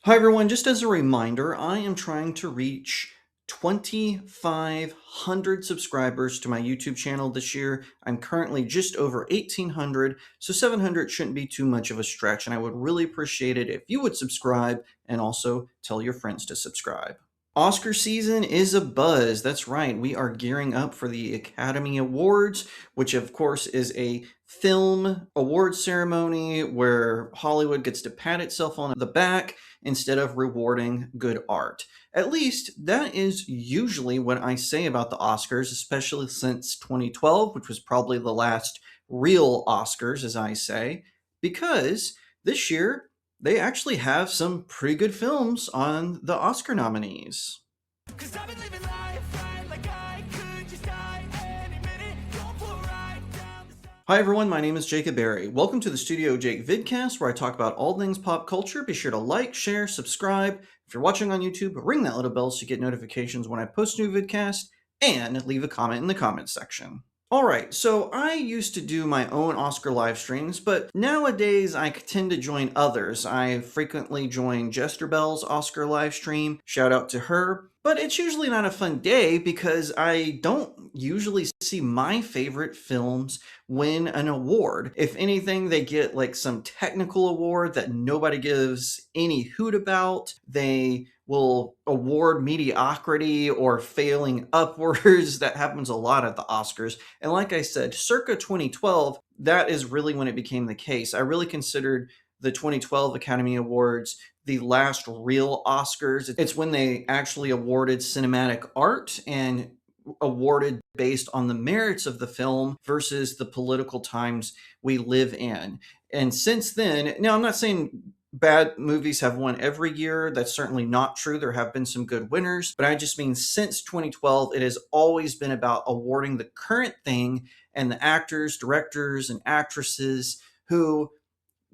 Hi everyone, just as a reminder, I am trying to reach 2,500 subscribers to my YouTube channel this year. I'm currently just over 1,800, so 700 shouldn't be too much of a stretch, and I would really appreciate it if you would subscribe and also tell your friends to subscribe. Oscar season is abuzz. That's right. We are gearing up for the Academy Awards, which of course is a film awards ceremony where Hollywood gets to pat itself on the back instead of rewarding good art. At least that is usually what I say about the Oscars, especially since 2012, which was probably the last real Oscars, as I say, because this year they actually have some pretty good films on the Oscar nominees. Hi everyone, my name is Jacob Berry. Welcome to the StudioJake vidcast where I talk about all things pop culture. Be sure to like, share, subscribe. If you're watching on YouTube, ring that little bell so you get notifications when I post new vidcasts, and leave a comment in the comments section. Alright, so I used to do my own Oscar live streams, but nowadays I tend to join others. I frequently join Jester Bell's Oscar live stream, shout out to her, but it's usually not a fun day because I don't usually see my favorite films win an award. If anything, they get like some technical award that nobody gives any hoot about. They will award mediocrity or failing upwards. That happens a lot at the Oscars. And like I said, circa 2012, that is really when it became the case. I really considered the 2012 Academy Awards the last real Oscars. It's when they actually awarded cinematic art and awarded based on the merits of the film versus the political times we live in. And since then, now I'm not saying bad movies have won every year. That's certainly not true. There have been some good winners, but I just mean since 2012, it has always been about awarding the current thing and the actors, directors, and actresses who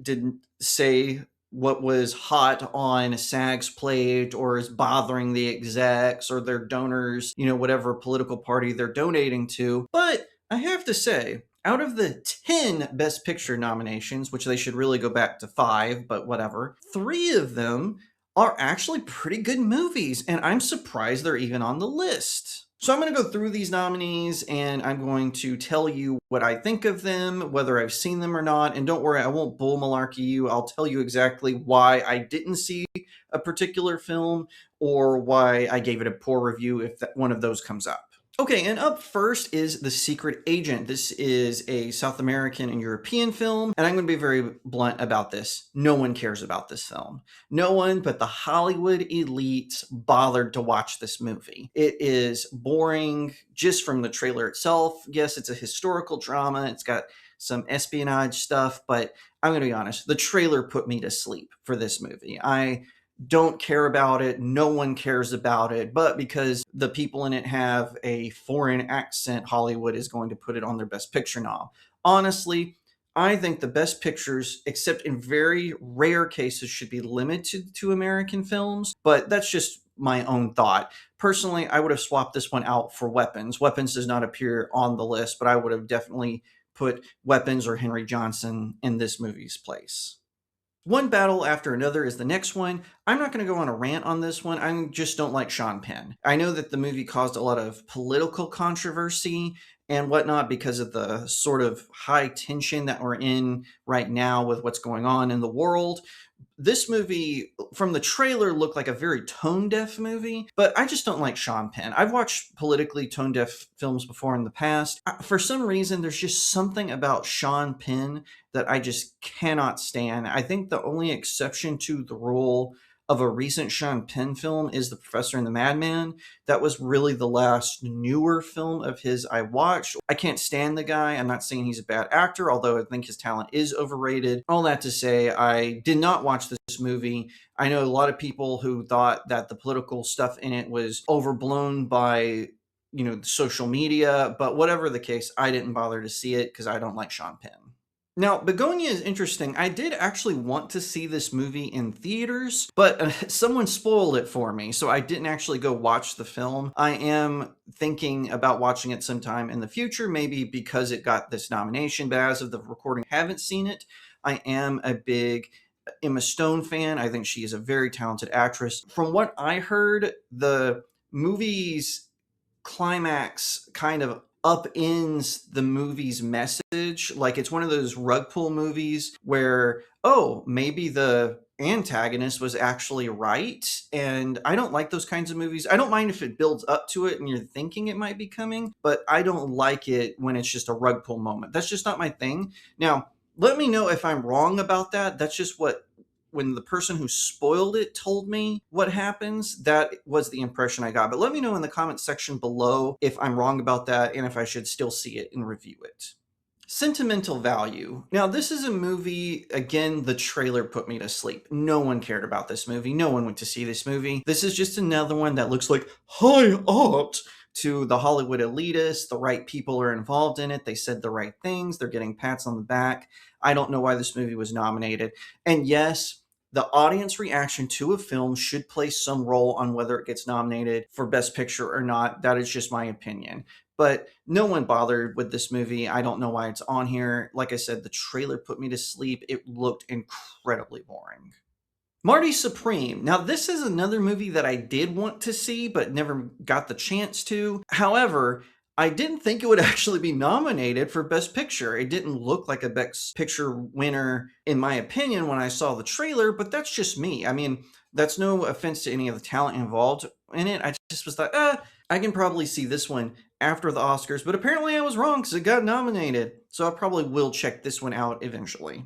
didn't say what was hot on SAG's plate or is bothering the execs or their donors, whatever political party they're donating to. But I have to say, out of the 10 Best Picture nominations, which they should really go back to 5, but whatever, 3 of them are actually pretty good movies, and I'm surprised they're even on the list. So I'm going to go through these nominees and I'm going to tell you what I think of them, whether I've seen them or not. And don't worry, I won't bull malarkey you. I'll tell you exactly why I didn't see a particular film or why I gave it a poor review if one of those comes up. Okay, and up first is The Secret Agent. This is a South American and European film, and I'm going to be very blunt about this. No one cares about this film. No one but the Hollywood elite bothered to watch this movie. It is boring just from the trailer itself. Yes, it's a historical drama. It's got some espionage stuff, but I'm going to be honest, the trailer put me to sleep for this movie. I don't care about it. No one cares about it. But because the people in it have a foreign accent, Hollywood is going to put it on their Best Picture nom. Honestly, I think the Best Pictures, except in very rare cases, should be limited to American films. But that's just my own thought. Personally, I would have swapped this one out for Weapons. Weapons does not appear on the list, but I would have definitely put Weapons or Henry Johnson in this movie's place. One Battle After Another is the next one. I'm not going to go on a rant on this one. I just don't like Sean Penn. I know that the movie caused a lot of political controversy and whatnot because of the sort of high tension that we're in right now with what's going on in the world. This movie, from the trailer, looked like a very tone-deaf movie, but I just don't like Sean Penn. I've watched politically tone-deaf films before in the past. For some reason, there's just something about Sean Penn that I just cannot stand. I think the only exception to the rule of a recent Sean Penn film is The Professor and the Madman. That was really the last newer film of his I watched. I can't stand the guy. I'm not saying he's a bad actor, although I think his talent is overrated. All that to say, I did not watch this movie. I know a lot of people who thought that the political stuff in it was overblown by social media, but whatever the case, I didn't bother to see it because I don't like Sean Penn. Now, Begonia is interesting. I did actually want to see this movie in theaters, but someone spoiled it for me, so I didn't actually go watch the film. I am thinking about watching it sometime in the future, maybe because it got this nomination, but as of the recording, I haven't seen it. I am a big Emma Stone fan. I think she is a very talented actress. From what I heard, the movie's climax kind of upends the movie's message. Like, it's one of those rug pull movies where, oh, maybe the antagonist was actually right. And I don't like those kinds of movies. I don't mind if it builds up to it and you're thinking it might be coming, but I don't like it when it's just a rug pull moment. That's just not my thing. Now, let me know if I'm wrong about that. That's just what, when the person who spoiled it told me what happens, that was the impression I got. But let me know in the comments section below if I'm wrong about that and if I should still see it and review it. Sentimental value. Now, this is a movie, again, the trailer put me to sleep. No one cared about this movie. No one went to see this movie. This is just another one that looks like high art to the Hollywood elitists. The right people are involved in it. They said the right things. They're getting pats on the back. I don't know why this movie was nominated. And yes, the audience reaction to a film should play some role on whether it gets nominated for Best Picture or not. That is just my opinion. But no one bothered with this movie. I don't know why it's on here. Like I said, the trailer put me to sleep. It looked incredibly boring. Marty Supreme. Now, this is another movie that I did want to see, but never got the chance to. However, I didn't think it would actually be nominated for Best Picture. It didn't look like a Best Picture winner, in my opinion, when I saw the trailer, but that's just me. I mean, that's no offense to any of the talent involved in it. I just was like, I can probably see this one after the Oscars, but apparently I was wrong because it got nominated. So I probably will check this one out eventually.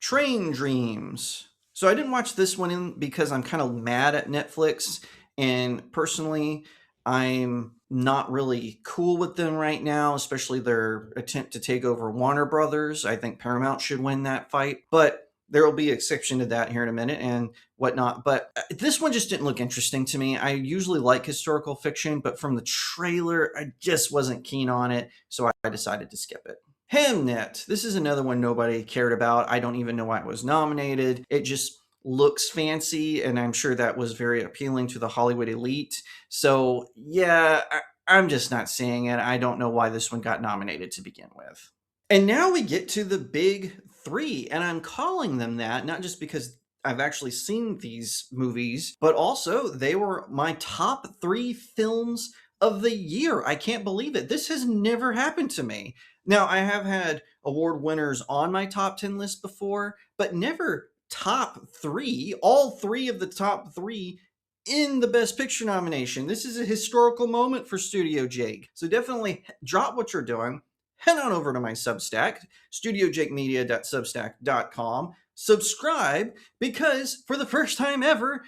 Train Dreams. So I didn't watch this one because I'm kind of mad at Netflix, and personally, I'm not really cool with them right now, especially their attempt to take over Warner Brothers. I think Paramount should win that fight, but there will be an exception to that here in a minute and whatnot. But this one just didn't look interesting to me. I usually like historical fiction, but from the trailer, I just wasn't keen on it, so I decided to skip it. Hamnet. This is another one nobody cared about. I don't even know why it was nominated. It just looks fancy, and I'm sure that was very appealing to the Hollywood elite. So yeah, I'm just not seeing it. I don't know why this one got nominated to begin with. And now we get to the big three, and I'm calling them that not just because I've actually seen these movies, but also they were my top 3 films of the year. I can't believe it. This has never happened to me. Now, I have had award winners on my top 10 list before, but never top 3, all 3 of the top 3 in the Best Picture nomination. This is a historical moment for StudioJake. So definitely drop what you're doing. Head on over to my Substack, studiojakemedia.substack.com. Subscribe, because for the first time ever,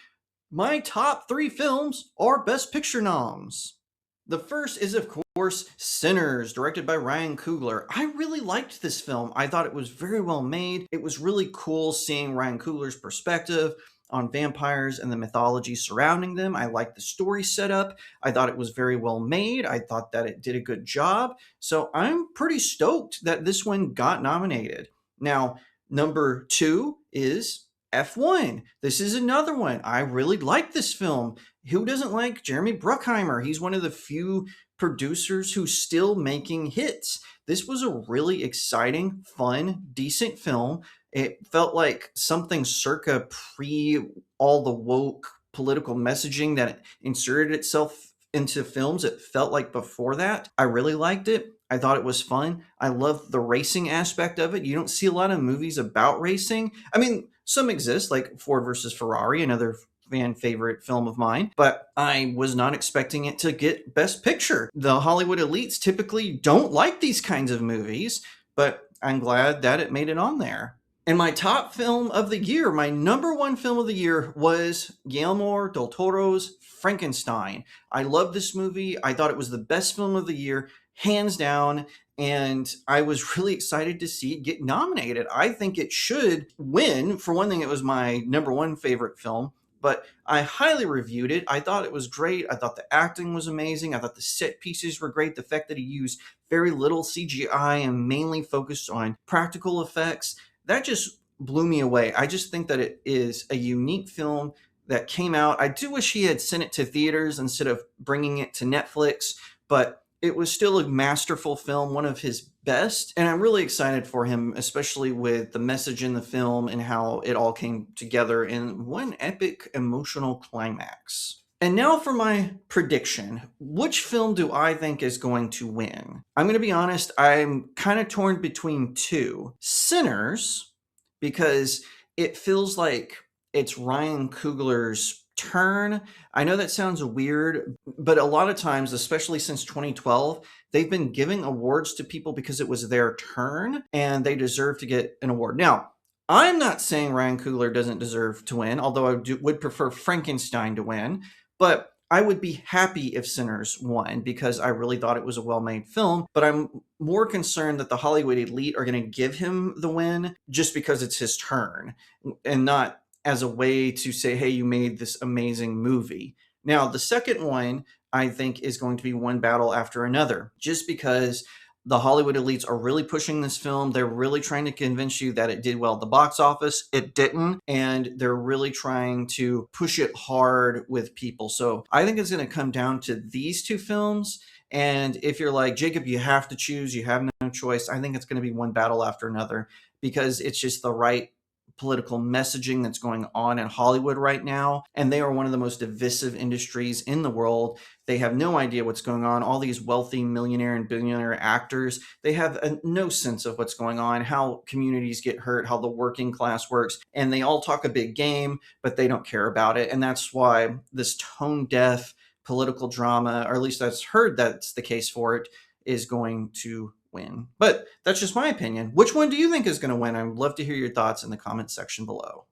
my top 3 films are Best Picture noms. The first is, of course, Sinners, directed by Ryan Coogler. I really liked this film. I thought it was very well made. It was really cool seeing Ryan Coogler's perspective on vampires and the mythology surrounding them. I liked the story setup. I thought it was very well made. I thought that it did a good job. So I'm pretty stoked that this one got nominated. Now, number 2 is F1. This is another one. I really like this film. Who doesn't like Jeremy Bruckheimer? He's one of the few producers who's still making hits. This was a really exciting, fun, decent film. It felt like something circa pre all the woke political messaging that inserted itself into films. It felt like before that. I really liked it. I thought it was fun. I love the racing aspect of it. You don't see a lot of movies about racing. I mean, some exist, like Ford versus Ferrari, another fan favorite film of mine, but I was not expecting it to get Best Picture. The Hollywood elites typically don't like these kinds of movies, but I'm glad that it made it on there. And my top film of the year, my number 1 film of the year, was Guillermo del Toro's Frankenstein. I love this movie. I thought it was the best film of the year, hands down, and I was really excited to see it get nominated. I think it should win. For one thing, it was my number 1 favorite film, but I highly reviewed it. I thought it was great. I thought the acting was amazing. I thought the set pieces were great. The fact that he used very little CGI and mainly focused on practical effects, that just blew me away. I just think that it is a unique film that came out. I do wish he had sent it to theaters instead of bringing it to Netflix, but it was still a masterful film, one of his best. And I'm really excited for him, especially with the message in the film and how it all came together in one epic emotional climax. And now for my prediction. Which film do I think is going to win? I'm going to be honest, I'm kind of torn between two. Sinners, because it feels like it's Ryan Coogler's turn. I know that sounds weird, but a lot of times, especially since 2012, they've been giving awards to people because it was their turn and they deserve to get an award. Now, I'm not saying Ryan Coogler doesn't deserve to win, although I would prefer Frankenstein to win, but I would be happy if Sinners won because I really thought it was a well-made film, but I'm more concerned that the Hollywood elite are going to give him the win just because it's his turn and not as a way to say, hey, you made this amazing movie. Now, the second one, I think, is going to be One Battle After Another, just because the Hollywood elites are really pushing this film. They're really trying to convince you that it did well at the box office. It didn't. And they're really trying to push it hard with people. So I think it's going to come down to these two films. And if you're like, Jacob, you have to choose, you have no choice, I think it's going to be One Battle After Another because it's just the right political messaging that's going on in Hollywood right now. And they are one of the most divisive industries in the world. They have no idea what's going on. All these wealthy millionaire and billionaire actors, they have no sense of what's going on, how communities get hurt, how the working class works. And they all talk a big game, but they don't care about it. And that's why this tone deaf political drama, or at least I've heard that's the case for it, is going to win. But that's just my opinion. Which one do you think is going to win? I'd love to hear your thoughts in the comments section below.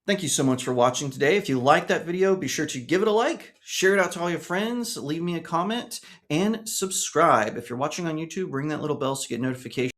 Thank you so much for watching today. If you liked that video, be sure to give it a like, share it out to all your friends, leave me a comment, and subscribe. If you're watching on YouTube, ring that little bell to get notifications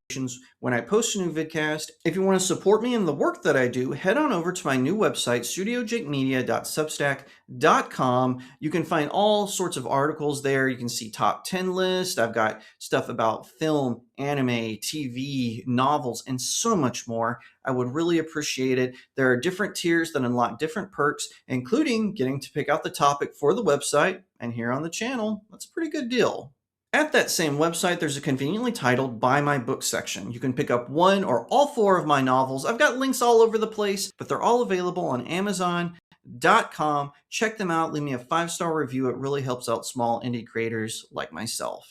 when I post a new vidcast. If you want to support me in the work that I do, head on over to my new website, studiojakemedia.substack.com. You can find all sorts of articles there. You can see top 10 list. I've got stuff about film, anime, TV, novels, and so much more. I would really appreciate it. There are different tiers that unlock different perks, including getting to pick out the topic for the website and here on the channel. That's a pretty good deal. At that same website, there's a conveniently titled Buy My Book section. You can pick up one or all 4 of my novels. I've got links all over the place, but they're all available on Amazon.com. Check them out. Leave me a 5-star review. It really helps out small indie creators like myself.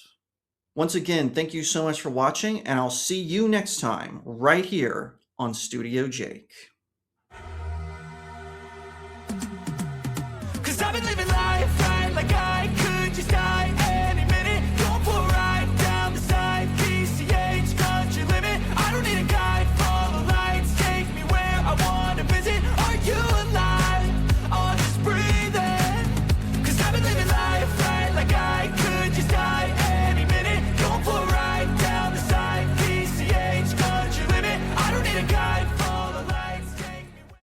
Once again, thank you so much for watching, and I'll see you next time right here on Studio Jake. 'Cause I've been living life right like I